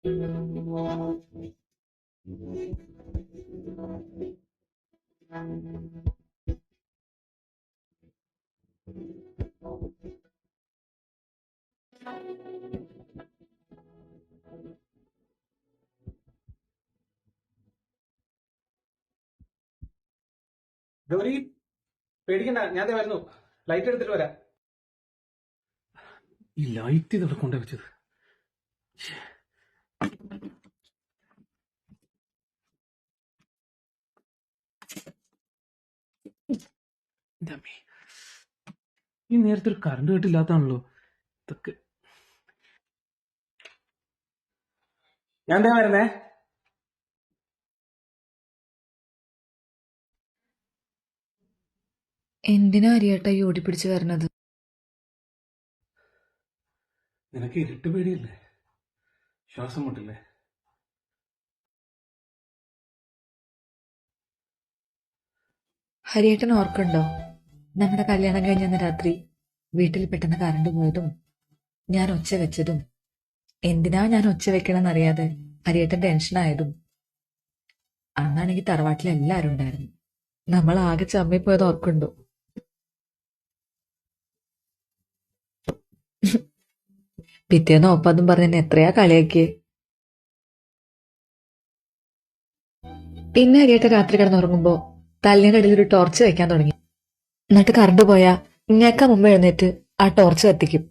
ഗൗരി, പേടിക്കണ്ട, ഞാൻ ദേ വരുന്നു. ലൈറ്റ് എടുത്തിട്ട് വരാം. ഈ ലൈറ്റ് ഇതവിടെ കൊണ്ടുവച്ചത്. ഈ നേരത്തെ ഒരു കറണ്ട് കെട്ടില്ലാത്താണല്ലോ ഇതൊക്കെ. ഞാൻ ദേ വരുന്നേ. എന്തിനാ അരിയേട്ടാ ഈ ഓടിപ്പിടിച്ച് വരണത്? നിനക്ക് ഇരുട്ട് പേടിയല്ലേ? ശ്വാസം മുട്ടില്ലേ? ഹരിയേട്ടൻ ഓർക്കുണ്ടോ നമ്മുടെ കല്യാണം കഴിഞ്ഞ രാത്രി വീട്ടിൽ പെട്ടെന്ന് കറണ്ട് പോയതും ഞാൻ ഒച്ച വെച്ചതും എന്തിനാ ഞാൻ ഒച്ച വെക്കണമെന്നറിയാതെ ഹരിയേട്ടൻ ടെൻഷനായതും? അന്നാണെങ്കിൽ തറവാട്ടിൽ എല്ലാവരും ഉണ്ടായിരുന്നു. നമ്മൾ ആകെ ചമ്മിപ്പോയത് ഓർക്കുണ്ടോ? പിറ്റേന്ന് ഒപ്പതും പറഞ്ഞെന്നെ എത്രയാ കളിയാക്കിയേ. പിന്നെ ഹരിയേട്ടൻ രാത്രി കിടന്നുറങ്ങുമ്പോ തല്ലിന്റെ ഇടയിൽ ഒരു ടോർച്ച് വെക്കാൻ തുടങ്ങി. എന്നിട്ട് കറണ്ട് പോയാ ഇങ്ങേക്കാ മുമ്പ് എഴുന്നേറ്റ് ആ ടോർച്ച് കത്തിക്കും.